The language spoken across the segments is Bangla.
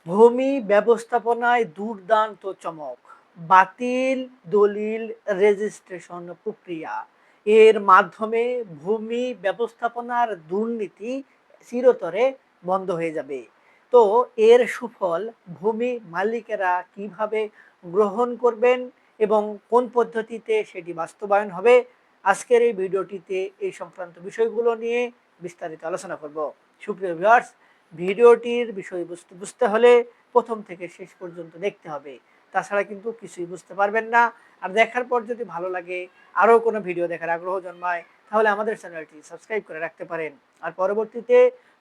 ভূমি ব্যবস্থাপনায় দুর্দান্ত চমক, বাতিল দলিল রেজিস্ট্রেশন প্রক্রিয়া। এর মাধ্যমে ভূমি ব্যবস্থাপনার দুর্নীতি চিরতরে বন্ধ হয়ে যাবে। তো এর সুফল ভূমি মালিকেরা কিভাবে গ্রহণ করবেন এবং কোন পদ্ধতিতে সেটি বাস্তবায়ন হবে, আজকের এই ভিডিওটিতে এই সংক্রান্ত বিষয়গুলো নিয়ে বিস্তারিত আলোচনা করব। সুপ্রিয় ভিউয়ার্স, ভিডিওটির বিষয়বস্তু বুঝতে হলে প্রথম থেকে শেষ পর্যন্ত দেখতে হবে, তাছাড়া কিন্তু কিছুই বুঝতে পারবেন না। আর দেখার পর যদি ভালো লাগে, আরও কোনো ভিডিও দেখার আগ্রহ জন্মায়, তাহলে আমাদের চ্যানেলটি সাবস্ক্রাইব করে রাখতে পারেন। আর পরবর্তীতে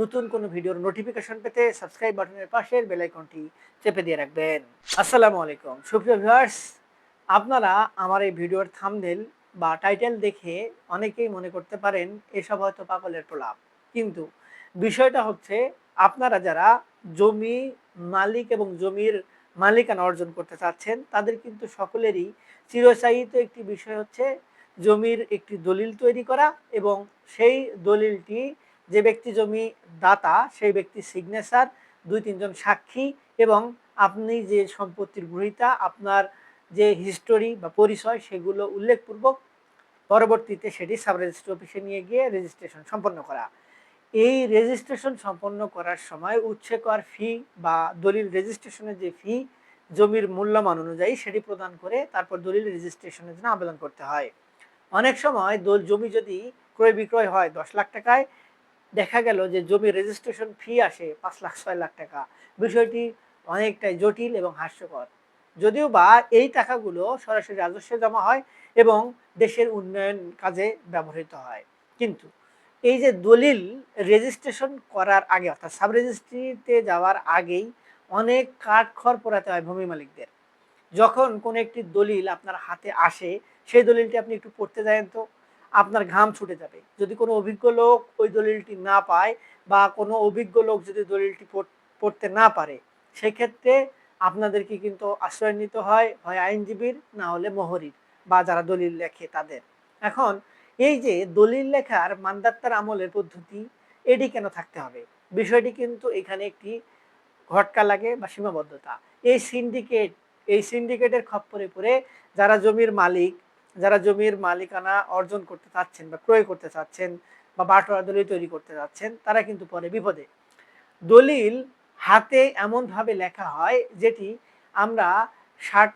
নতুন কোনো ভিডিওর নোটিফিকেশন পেতে সাবস্ক্রাইব বাটনের পাশের বেল আইকনটি চেপে দিয়ে রাখবেন। আসসালামু আলাইকুম সুপ্রিয় ভিউয়ার্স, আপনারা আমার এই ভিডিওর থাম্বনেল বা টাইটেল দেখে অনেকেই মনে করতে পারেন এসব হয়তো পাগলের প্রলাপ। কিন্তু বিষয়টা হচ্ছে, আপনারা যারা জমি মালিক এবং জমির মালিকানা অর্জন করতে চাচ্ছেন, তাদের কিন্তু সকলেরই চিরস্থায়িত একটি বিষয় হচ্ছে জমির একটি দলিল তৈরি করা, এবং সেই দলিলটি যে ব্যক্তি জমি দাতা সেই ব্যক্তির সিগনেচার, 2-3 জন সাক্ষী, এবং আপনি যে সম্পত্তির গ্রহীতা আপনার যে হিস্টোরি বা পরিচয় সেগুলো উল্লেখপূর্বক পরবর্তীতে সেটি সাব রেজিস্ট্রি অফিসে নিয়ে গিয়ে রেজিস্ট্রেশন সম্পন্ন করা। এই রেজিস্ট্রেশন সম্পন্ন করার সময় উচ্ছেকর ফি বা দলিল রেজিস্ট্রেশনের যে ফি, জমির মূল্যমান অনুযায়ী সেটি প্রদান করে তারপর দলিল রেজিস্ট্রেশনের জন্য আবেদন করতে হয়। অনেক সময় জমি যদি ক্রয় বিক্রয় হয় 10 লাখ টাকায়, দেখা গেল যে জমির রেজিস্ট্রেশন ফি আসে 5 লাখ 6 লাখ টাকা। বিষয়টি অনেকটাই জটিল এবং হাস্যকর। যদিও বা এই টাকাগুলো সরাসরি রাজস্বে জমা হয় এবং দেশের উন্নয়ন কাজে ব্যবহৃত হয়, কিন্তু এই যে দলিল রেজিস্ট্রেশন করার আগে অর্থাৎ সাব রেজিস্ট্রিতে যাওয়ার আগেই অনেক কাঠখড় পোড়াতে হয় ভূমি মালিকদের। যখন কোনো একটি দলিল আপনার হাতে আসে, সেই দলিলটি আপনি একটু পড়তে যাবেন তো আপনার ঘাম ছুটে যাবে। যদি কোনো অভিজ্ঞ লোক ওই দলিলটি না পায়, বা কোনো অভিজ্ঞ লোক যদি দলিলটি পড়তে না পারে, সেক্ষেত্রে আপনাদেরকে কিন্তু আশ্রয় নিতে হয়, হয় আইনজীবীর, না হলে মোহরির বা যারা দলিল লেখে তাদের। এখন এই যে দলিল লেখার মান্দাত্তার আমলের পদ্ধতি, এটি কেন থাকতে হবে? বিষয়টি কিন্তু এখানে একটি ঘটকা লাগে বা সীমাবদ্ধতা। এই সিন্ডিকেট, এই সিন্ডিকেটের খপ্পরে পড়ে যারা জমির মালিক, যারা জমির মালিকানা অর্জন করতে চাচ্ছেন বা ক্রয় করতে চাচ্ছেন বা বাটোয়ারা দলিল তৈরি করতে চাচ্ছেন, তারা কিন্তু পরে বিপদে। দলিল হাতে এমনভাবে লেখা হয় যেটি আমরা 60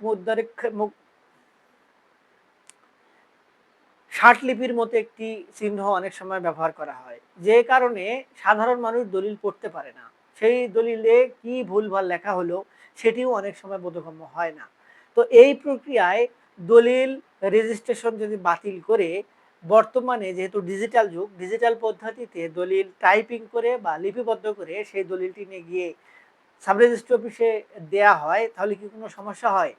লিপির মতো একটি চিহ্ন অনেক সময় ব্যবহার করা হয়, যে কারণে সাধারণ মানুষ দলিল পড়তে পারে না। সেই দলিলে কি ভুলভাল লেখা হলো সেটিও অনেক সময় বোধগম্য হয় না। তো এই প্রক্রিয়ায় দলিল রেজিস্ট্রেশন যদি বাতিল করে, বর্তমানে যেহেতু ডিজিটাল যুগ, ডিজিটাল পদ্ধতিতে দলিল টাইপিং করে বা লিপিবদ্ধ করে সেই দলিলটি নিয়ে গিয়ে সাব রেজিস্ট্রি অফিসে দেয়া হয়, তাহলে কি কোনো সমস্যা হয়?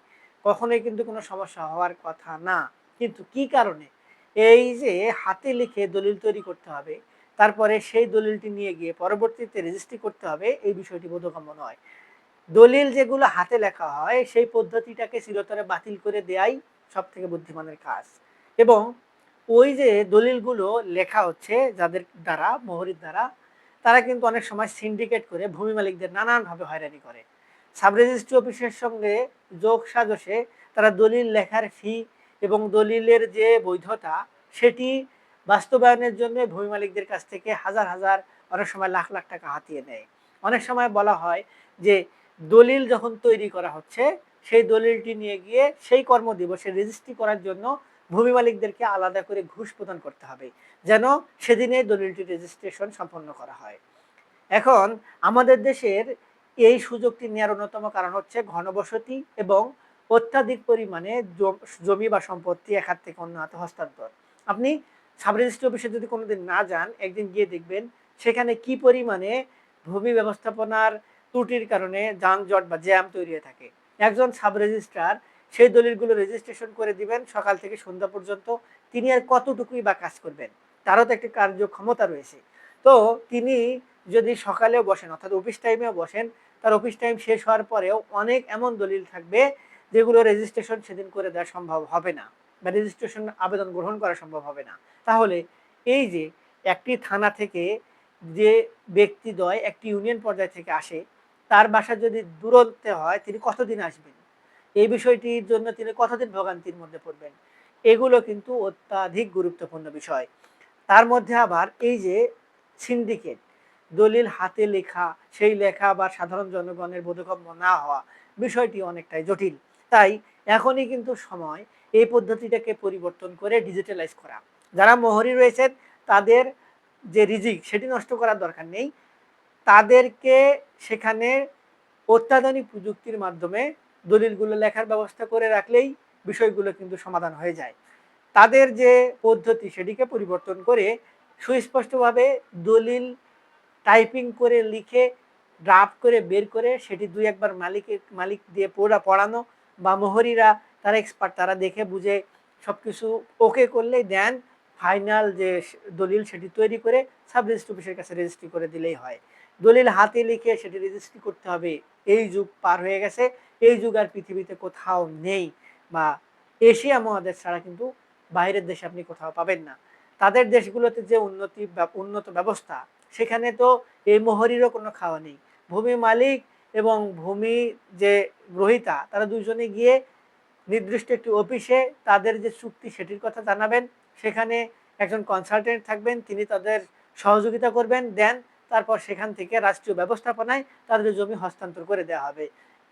কখনোই কিন্তু কোনো সমস্যা হওয়ার কথা না। কিন্তু কি কারণে এই যে হাতে লিখে দলিল তৈরি করতে হবে, তারপরে সেই দলিলটি নিয়ে গিয়ে পরবর্তীতে রেজিস্ট্রি করতে হবে, এই বিষয়টি বোধগম্য নয়। দলিল যেগুলো হাতে লেখা হয় সেই পদ্ধতিটাকে চিরতরে বাতিল করে দেয়াই সবথেকে বুদ্ধিমানের কাজ। এবং ওই যে দলিলগুলো লেখা হচ্ছে যাদের দ্বারা, মোহরির দ্বারা, তারা কিন্তু অনেক সময় সিন্ডিকেট করে ভূমি মালিকদের নানানভাবে হয়রানি করে। সাব রেজিস্ট্রি অফিসের সঙ্গে যোগ সাজসে তারা দলিল লেখার ফি এবং দলিলের যে বৈধতা সেটি বাস্তবায়নের জন্য ভূমি মালিকদের কাছ থেকে হাজার হাজার, অনেক সময় লাখ লাখ টাকা হাতিয়ে নেয়। অনেক সময় বলা হয় যে দলিল যখন তৈরি করা হচ্ছে, সেই দলিলটি নিয়ে গিয়ে সেই কর্মদিবসে রেজিস্ট্রি করার জন্য ভূমি মালিকদেরকে আলাদা করে ঘুষ প্রদান করতে হবে, যেন সেদিনে দলিলটি রেজিস্ট্রেশন সম্পন্ন করা হয়। এখন আমাদের দেশের এই সুযোগটি নেওয়ার অন্যতম কারণ হচ্ছে ঘনবসতি এবং অত্যাধিক পরিমাণে জমি বা সম্পত্তি এক হাত থেকে অন্য হাতে হস্তান্তর। আপনি সাব রেজিস্ট্রি অফিসে যদি কোনোদিন না যান, একদিন গিয়ে দেখবেন সেখানে কি পরিমাণে ভূমি ব্যবস্থাপনার ত্রুটির কারণে যানজট বা জ্যাম তৈরি হয়ে থাকে। একজন সাব রেজিস্ট্রার সেই দলিলগুলো রেজিস্ট্রেশন করে দিবেন সকাল থেকে সন্ধ্যা পর্যন্ত, তিনি আর কতটুকুই বা কাজ করবেন? তারও তো একটি কার্যক্ষমতা রয়েছে। তো তিনি যদি সকালেও বসেন অর্থাৎ অফিস টাইমেও বসেন, তার অফিস টাইম শেষ হওয়ার পরেও অনেক এমন দলিল থাকবে যেগুলো রেজিস্ট্রেশন সেদিন করে দেওয়া সম্ভব হবে না, বা রেজিস্ট্রেশন আবেদন গ্রহণ করা সম্ভব হবে না। তাহলে এই যে একটি থানা থেকে যে ব্যক্তিদ্বয় একটি ইউনিয়ন পর্যায় থেকে আসে, তার বাসা যদি দূরত্বে হয় তিনি কতদিন আসবেন, এই বিষয়টির জন্য তিনি কতদিন ভোগান্তির মধ্যে পড়বেন, এগুলো কিন্তু অত্যাধিক গুরুত্বপূর্ণ বিষয়। তার মধ্যে আবার এই যে সিন্ডিকেট, দলিল হাতে লেখা, সেই লেখা বা সাধারণ জনগণের বোধগম্য না হওয়া, বিষয়টি অনেকটাই জটিল। তাই এখনই কিন্তু সময় এই পদ্ধতিটাকে পরিবর্তন করে ডিজিটালাইজ করা। যারা মোহরি রয়েছেন তাদের যে রিজিক সেটি নষ্ট করার দরকার নেই, তাদেরকে সেখানে অত্যাধুনিক প্রযুক্তির মাধ্যমে দলিলগুলো লেখার ব্যবস্থা করে রাখলেই বিষয়গুলো কিন্তু সমাধান হয়ে যায়। তাদের যে পদ্ধতি সেটিকে পরিবর্তন করে সুস্পষ্টভাবে দলিল টাইপিং করে লিখে ড্রাফট করে বের করে সেটি দুই একবার মালিক দিয়ে পড়ানো, বা মোহরিরা তারা এক্সপার্ট, তারা দেখে বুঝে সব কিছু ওকে করলেই দেন ফাইনাল যে দলিল সেটি তৈরি করে সাব রেজিস্ট্রি অফিসের কাছে রেজিস্ট্রি করে দিলেই হয়। দলিল হাতে লিখে সেটি রেজিস্ট্রি করতে হবে, এই যুগ পার হয়ে গেছে। এই যুগ আর পৃথিবীতে কোথাও নেই, বা এশিয়া মহাদেশ ছাড়া কিন্তু বাইরের দেশে আপনি কোথাও পাবেন না। তাদের দেশগুলোতে যে উন্নত ব্যবস্থা, সেখানে তো এই মোহরিরও কোনো খাওয়া নেই। ভূমি মালিক এবং ভূমি যে গ্রহীতা তারা দুজনে গিয়ে নির্দিষ্ট একটি অফিসে তাদের যে চুক্তি সেটির কথা জানাবেন, সেখানে একজন কনসালটেন্ট থাকবেন, তিনি তাদের সহযোগিতা করবেন, দেন তারপর সেখান থেকে রাষ্ট্রীয় ব্যবস্থাপনায় তাদের জমি হস্তান্তর করে দেওয়া হবে।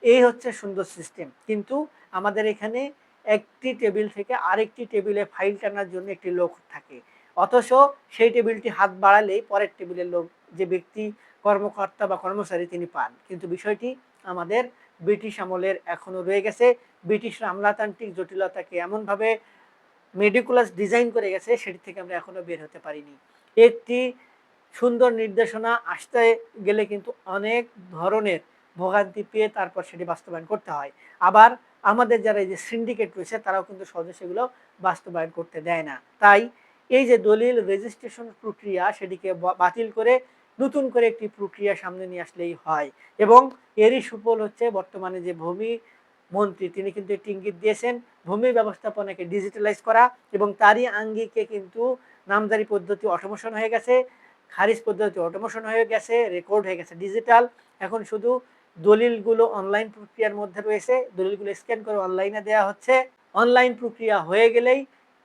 এই হচ্ছে সুন্দর সিস্টেম। কিন্তু আমাদের এখানে একটি টেবিল থেকে আরেকটি টেবিলে ফাইল টানার জন্য একটি লোক থাকে, অথচ সেই টেবিলটি হাত বাড়ালেই পরের টেবিলের লোক, যে ব্যক্তি কর্মকর্তা বা কর্মচারী, তিনি পান। কিন্তু বিষয়টি আমাদের ব্রিটিশ আমলের এখনো রয়ে গেছে। ব্রিটিশরা আমলাতান্ত্রিক জটিলতাকে এমনভাবে মেডিকুলাস ডিজাইন করে গেছে, সেটি থেকে আমরা এখনো বের হতে পারিনি। একটি সুন্দর নির্দেশনা আসতে গেলে কিন্তু অনেক ধরনের ভোগান্তি পেয়ে তারপর সেটি বাস্তবায়ন করতে হয়। আবার আমাদের যারা এই যে সিন্ডিকেট রয়েছে তারাও কিন্তু সহজে সেগুলো বাস্তবায়ন করতে দেয় না। তাই এই যে দলিল রেজিস্ট্রেশন প্রক্রিয়া সেটিকে বাতিল করে নতুন করে একটি প্রক্রিয়া সামনে নিয়ে আসলেই হয়। এবং এরই সুফল হচ্ছে বর্তমানে যে ভূমি মন্ত্রী, তিনি কিন্তু একটি ইঙ্গিত দিয়েছেন ভূমি ব্যবস্থাপনাকে ডিজিটালাইজ করা, এবং তারই আঙ্গিকে কিন্তু নামজারি পদ্ধতি অটোমেশন হয়ে গেছে, খারিজ পদ্ধতি অটোমেশন হয়ে গেছে, রেকর্ড হয়ে গেছে ডিজিটাল। এখন শুধু দলিলগুলো অনলাইন প্রক্রিয়ার মধ্যে রয়েছে, দলিলগুলো স্ক্যান করে অনলাইনে দেওয়া হচ্ছে। অনলাইন প্রক্রিয়া হয়ে গেলেই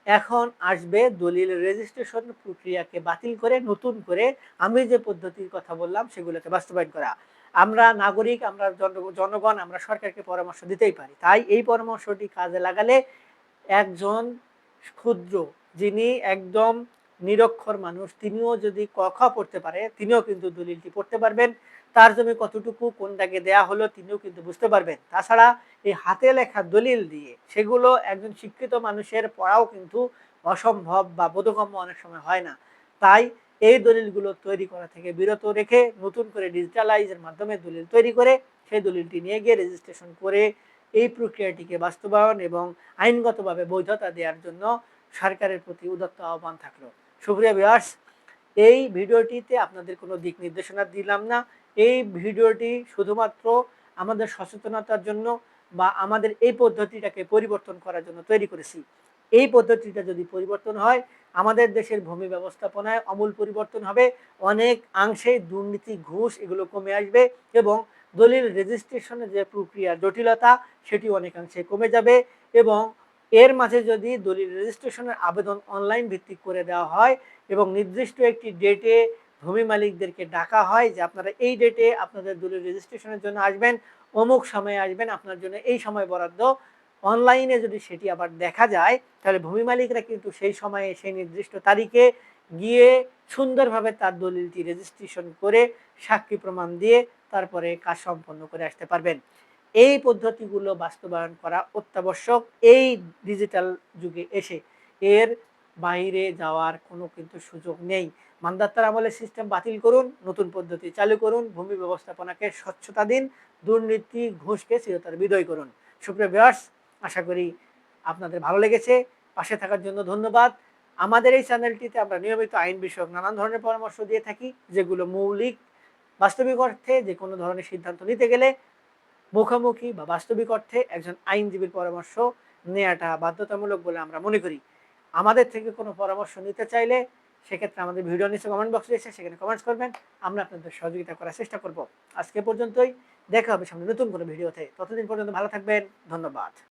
এখন আসবে দলিল রেজিস্ট্রেশন প্রক্রিয়াকে বাতিল করে নতুন করে আমি যে পদ্ধতির কথা বললাম সেগুলোকে বাস্তবায়ন করা। আমরা নাগরিক, আমরা জনগণ, আমরা সরকারকে পরামর্শ দিতেই পারি। তাই এই পরামর্শটি কাজে লাগালে একজন ক্ষুদ্র, যিনি একদম নিরক্ষর মানুষ, তিনিও যদি ক খ পড়তে পারে, তিনিও কিন্তু দলিলটি পড়তে পারবেন। তার জমি কতটুকু কোন দাগে দেয়া হলো তিনিও কিন্তু বুঝতে পারবেন। তাছাড়া এই হাতে লেখা দলিল দিয়ে সেগুলো একজন শিক্ষিত মানুষের পড়াও কিন্তু অসম্ভব বা বোধগম্য অনেক সময় হয় না। তাই এই দলিলগুলো তৈরি করা থেকে বিরত রেখে নতুন করে ডিজিটালাইজের মাধ্যমে দলিল তৈরি করে সেই দলিলটি নিয়ে গিয়ে রেজিস্ট্রেশন করে এই প্রক্রিয়াটিকে বাস্তবায়ন এবং আইনগতভাবে বৈধতা দেওয়ার জন্য সরকারের প্রতি উদাত্ত আহ্বান থাকলো। সুপ্রিয় ভিউয়ার্স, এই ভিডিওটিতে আপনাদের কোনো দিক নির্দেশনা দিলাম না। এই ভিডিওটি শুধুমাত্র আমাদের সচেতনতার জন্য বা আমাদের এই পদ্ধতিটাকে পরিবর্তন করার জন্য তৈরি করেছি। এই পদ্ধতিটা যদি পরিবর্তন হয়, আমাদের দেশের ভূমি ব্যবস্থাপনায় আমূল পরিবর্তন হবে, অনেক অংশে দুর্নীতি, ঘুষ এগুলো কমে আসবে, এবং দলিল রেজিস্ট্রেশনের যে প্রক্রিয়া জটিলতা সেটি অনেকাংশে কমে যাবে। এবং এর মাঝে যদি দলিল রেজিস্ট্রেশনের আবেদন অনলাইন ভিত্তিক করে দেওয়া হয় এবং নির্দিষ্ট একটি ডেটে ভূমি মালিকদেরকে ডাকা হয় যে আপনারা এই ডেটে আপনাদের দলিল রেজিস্ট্রেশনের জন্য আসবেন, অমুক সময়ে আসবেন, আপনার জন্য এই সময় বরাদ্দ, অনলাইনে যদি সেটি আবার দেখা যায়, তাহলে ভূমি মালিকরা কিন্তু সেই সময়ে সেই নির্দিষ্ট তারিখে গিয়ে সুন্দরভাবে তার দলিলটি রেজিস্ট্রেশন করে সাক্ষী প্রমাণ দিয়ে তারপরে কাজ সম্পন্ন করে আসতে পারবেন। এই পদ্ধতিগুলো বাস্তবায়ন করা অত্যাবশ্যক এই ডিজিটাল যুগে এসে। এর বাইরে যাওয়ার কোনো কিন্তু সুযোগ নেই। মান্দাতার আমলের সিস্টেম বাতিল করুন, নতুন পদ্ধতি চালু করুন, ভূমি ব্যবস্থাপনাকে স্বচ্ছতা দিন, দুর্নীতি ঘুষকে চিরতরে বিদায় করুন। সুপ্রিয় ভিউয়ার্স, আশা করি আপনাদের ভালো লেগেছে। পাশে থাকার জন্য ধন্যবাদ। আমাদের এই চ্যানেলটিতে আমরা নিয়মিত আইন বিষয়ক নানান ধরনের পরামর্শ দিয়ে থাকি, যেগুলো মৌলিক বাস্তবিক অর্থে যে কোনো ধরনের সিদ্ধান্ত নিতে গেলে মুখোমুখি বা বাস্তবিক অর্থে একজন আইনজীবীর পরামর্শ নেওয়াটা বাধ্যতামূলক বলে আমরা মনে করি। আমাদের থেকে কোনো পরামর্শ নিতে চাইলে সেক্ষেত্রে আমাদের ভিডিও নিচে কমেন্ট বক্স রয়েছে, সেখানে কমেন্টস করবেন। আমরা আপনাদের সহযোগিতা করার চেষ্টা করব। আজকে পর্যন্তই। দেখা হবে সামনে নতুন কোনো ভিডিওতে। ততদিন পর্যন্ত ভালো থাকবেন। ধন্যবাদ।